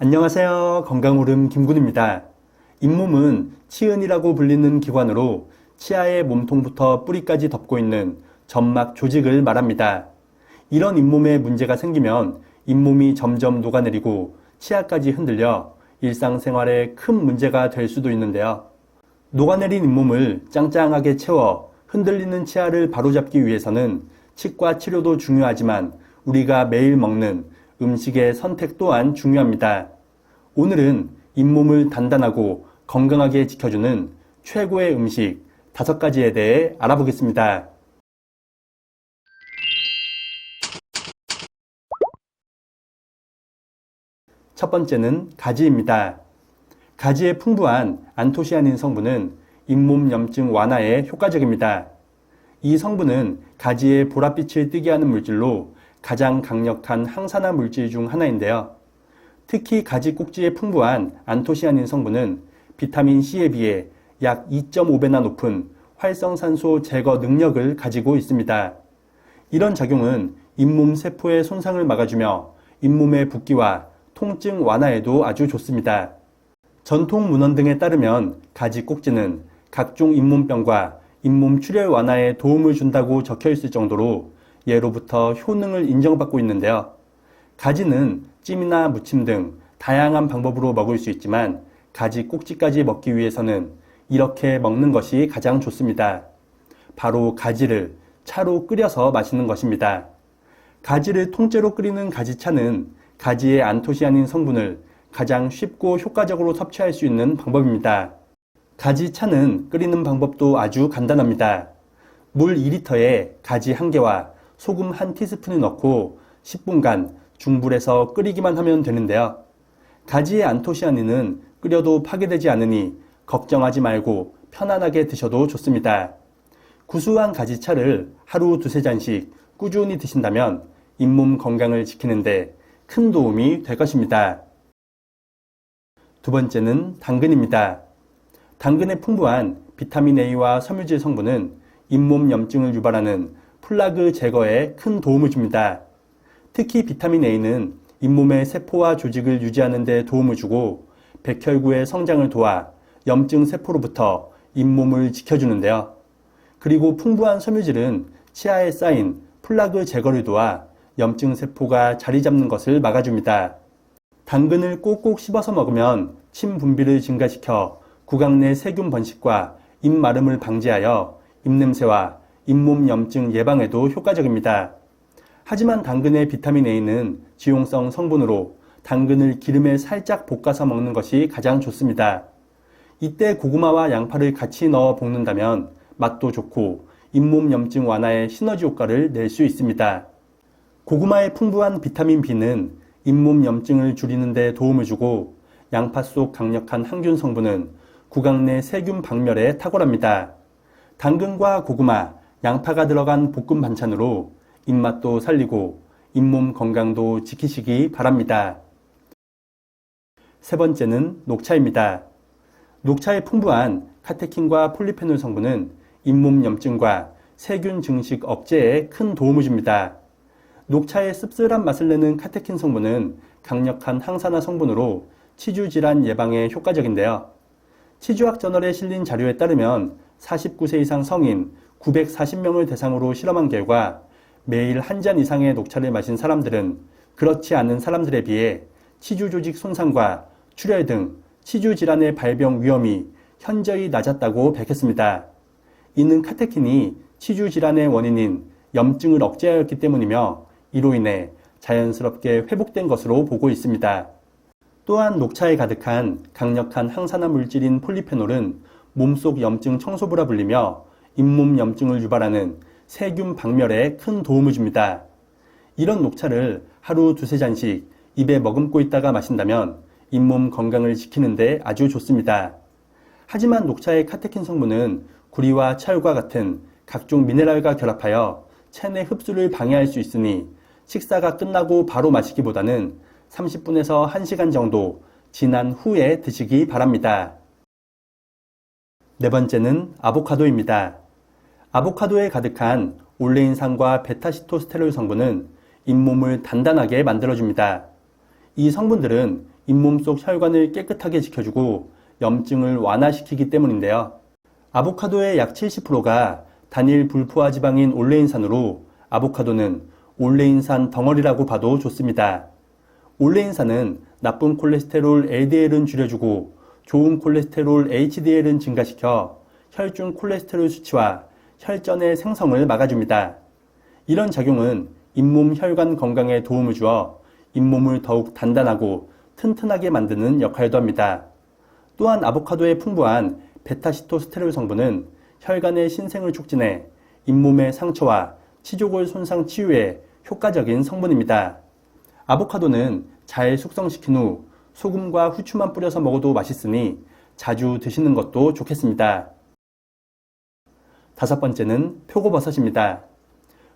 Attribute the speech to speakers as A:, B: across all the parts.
A: 안녕하세요. 건강오름 김군입니다. 잇몸은 치은이라고 불리는 기관으로 치아의 몸통부터 뿌리까지 덮고 있는 점막 조직을 말합니다. 이런 잇몸에 문제가 생기면 잇몸이 점점 녹아내리고 치아까지 흔들려 일상생활에 큰 문제가 될 수도 있는데요. 녹아내린 잇몸을 짱짱하게 채워 흔들리는 치아를 바로잡기 위해서는 치과 치료도 중요하지만 우리가 매일 먹는 음식의 선택 또한 중요합니다. 오늘은 잇몸을 단단하고 건강하게 지켜주는 최고의 음식 5가지에 대해 알아보겠습니다. 첫 번째는 가지입니다. 가지의 풍부한 안토시아닌 성분은 잇몸 염증 완화에 효과적입니다. 이 성분은 가지의 보랏빛을 띠게 하는 물질로 가장 강력한 항산화 물질 중 하나인데요. 특히 가지 꼭지에 풍부한 안토시아닌 성분은 비타민C에 비해 약 2.5배나 높은 활성산소 제거 능력을 가지고 있습니다. 이런 작용은 잇몸 세포의 손상을 막아주며 잇몸의 붓기와 통증 완화에도 아주 좋습니다. 전통 문헌 등에 따르면 가지 꼭지는 각종 잇몸병과 잇몸 출혈 완화에 도움을 준다고 적혀 있을 정도로 예로부터 효능을 인정받고 있는데요. 가지는 찜이나 무침 등 다양한 방법으로 먹을 수 있지만 가지 꼭지까지 먹기 위해서는 이렇게 먹는 것이 가장 좋습니다. 바로 가지를 차로 끓여서 마시는 것입니다. 가지를 통째로 끓이는 가지차는 가지의 안토시아닌 성분을 가장 쉽고 효과적으로 섭취할 수 있는 방법입니다. 가지차는 끓이는 방법도 아주 간단합니다. 물 2리터에 가지 1개와 소금 1티스푼을 넣고 10분간 중불에서 끓이기만 하면 되는데요. 가지의 안토시아닌은 끓여도 파괴되지 않으니 걱정하지 말고 편안하게 드셔도 좋습니다. 구수한 가지차를 하루 2-3잔씩 꾸준히 드신다면 잇몸 건강을 지키는데 큰 도움이 될 것입니다. 두 번째는 당근입니다. 당근의 풍부한 비타민 A와 섬유질 성분은 잇몸 염증을 유발하는 플라그 제거에 큰 도움을 줍니다. 특히 비타민 A는 잇몸의 세포와 조직을 유지하는 데 도움을 주고 백혈구의 성장을 도와 염증 세포로부터 잇몸을 지켜주는데요. 그리고 풍부한 섬유질은 치아에 쌓인 플라그 제거를 도와 염증 세포가 자리 잡는 것을 막아줍니다. 당근을 꼭꼭 씹어서 먹으면 침 분비를 증가시켜 구강 내 세균 번식과 입 마름을 방지하여 입냄새와 잇몸 염증 예방에도 효과적입니다. 하지만 당근의 비타민 A는 지용성 성분으로 당근을 기름에 살짝 볶아서 먹는 것이 가장 좋습니다. 이때 고구마와 양파를 같이 넣어 볶는다면 맛도 좋고 잇몸 염증 완화에 시너지 효과를 낼 수 있습니다. 고구마의 풍부한 비타민 B는 잇몸 염증을 줄이는 데 도움을 주고 양파 속 강력한 항균 성분은 구강 내 세균 박멸에 탁월합니다. 당근과 고구마, 양파가 들어간 볶음 반찬으로 입맛도 살리고 잇몸 건강도 지키시기 바랍니다. 세 번째는 녹차입니다. 녹차의 풍부한 카테킨과 폴리페놀 성분은 잇몸 염증과 세균 증식 억제에 큰 도움을 줍니다. 녹차의 씁쓸한 맛을 내는 카테킨 성분은 강력한 항산화 성분으로 치주 질환 예방에 효과적인데요. 치주학 저널에 실린 자료에 따르면 49세 이상 성인 940명을 대상으로 실험한 결과 매일 1잔 이상의 녹차를 마신 사람들은 그렇지 않은 사람들에 비해 치주 조직 손상과 출혈 등 치주 질환의 발병 위험이 현저히 낮았다고 밝혔습니다. 이는 카테킨이 치주 질환의 원인인 염증을 억제하였기 때문이며 이로 인해 자연스럽게 회복된 것으로 보고 있습니다. 또한 녹차에 가득한 강력한 항산화 물질인 폴리페놀은 몸속 염증 청소부라 불리며 잇몸 염증을 유발하는 세균 박멸에 큰 도움을 줍니다. 이런 녹차를 하루 2-3잔씩 입에 머금고 있다가 마신다면 잇몸 건강을 지키는 데 아주 좋습니다. 하지만 녹차의 카테킨 성분은 구리와 철과 같은 각종 미네랄과 결합하여 체내 흡수를 방해할 수 있으니 식사가 끝나고 바로 마시기보다는 30분에서 1시간 정도 지난 후에 드시기 바랍니다. 네 번째는 아보카도입니다. 아보카도에 가득한 올레인산과 베타시토스테롤 성분은 잇몸을 단단하게 만들어줍니다. 이 성분들은 잇몸 속 혈관을 깨끗하게 지켜주고 염증을 완화시키기 때문인데요. 아보카도의 약 70%가 단일 불포화 지방인 올레인산으로 아보카도는 올레인산 덩어리라고 봐도 좋습니다. 올레인산은 나쁜 콜레스테롤 LDL은 줄여주고 좋은 콜레스테롤 HDL은 증가시켜 혈중 콜레스테롤 수치와 혈전의 생성을 막아줍니다. 이런 작용은 잇몸 혈관 건강에 도움을 주어 잇몸을 더욱 단단하고 튼튼하게 만드는 역할도 합니다. 또한 아보카도의 풍부한 베타시토스테롤 성분은 혈관의 신생을 촉진해 잇몸의 상처와 치조골 손상 치유에 효과적인 성분입니다. 아보카도는 잘 숙성시킨 후 소금과 후추만 뿌려서 먹어도 맛있으니 자주 드시는 것도 좋겠습니다. 5번째는 표고버섯입니다.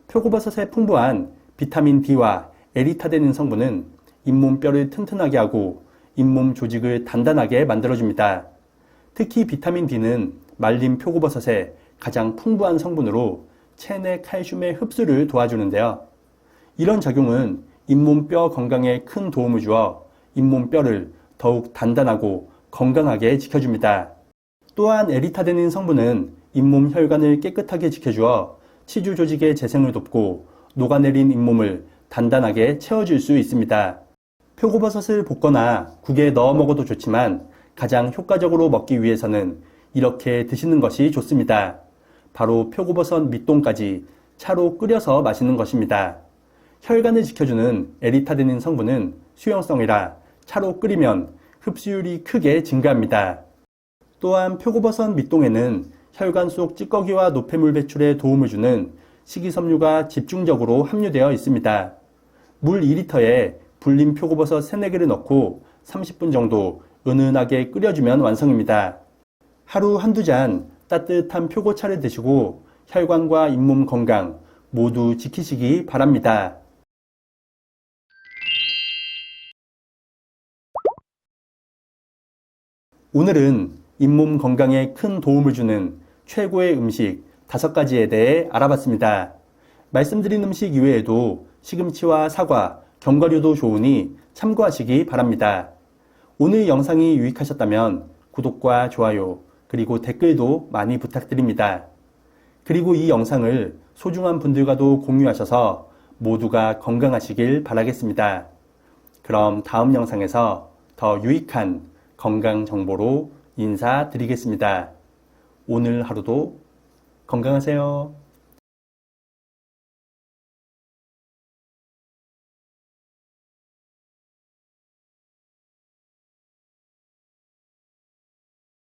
A: 표고버섯의 풍부한 비타민 D와 에리타데닌 성분은 잇몸뼈를 튼튼하게 하고 잇몸 조직을 단단하게 만들어줍니다. 특히 비타민 D는 말린 표고버섯의 가장 풍부한 성분으로 체내 칼슘의 흡수를 도와주는데요. 이런 작용은 잇몸뼈 건강에 큰 도움을 주어 잇몸뼈를 더욱 단단하고 건강하게 지켜줍니다. 또한 에리타데닌 성분은 잇몸 혈관을 깨끗하게 지켜주어 치주 조직의 재생을 돕고 녹아내린 잇몸을 단단하게 채워줄 수 있습니다. 표고버섯을 볶거나 국에 넣어 먹어도 좋지만 가장 효과적으로 먹기 위해서는 이렇게 드시는 것이 좋습니다. 바로 표고버섯 밑동까지 차로 끓여서 마시는 것입니다. 혈관을 지켜주는 에리타데닌 성분은 수용성이라 차로 끓이면 흡수율이 크게 증가합니다. 또한 표고버섯 밑동에는 혈관 속 찌꺼기와 노폐물 배출에 도움을 주는 식이섬유가 집중적으로 함유되어 있습니다. 물 2리터에 불린 표고버섯 3-4개를 넣고 30분 정도 은은하게 끓여주면 완성입니다. 하루 한두 잔 따뜻한 표고차를 드시고 혈관과 잇몸 건강 모두 지키시기 바랍니다. 오늘은 잇몸 건강에 큰 도움을 주는 최고의 음식 5가지에 대해 알아봤습니다. 말씀드린 음식 이외에도 시금치와 사과, 견과류도 좋으니 참고하시기 바랍니다. 오늘 영상이 유익하셨다면 구독과 좋아요, 그리고 댓글도 많이 부탁드립니다. 그리고 이 영상을 소중한 분들과도 공유하셔서 모두가 건강하시길 바라겠습니다. 그럼 다음 영상에서 더 유익한 건강 정보로 인사드리겠습니다. 오늘 하루도 건강하세요.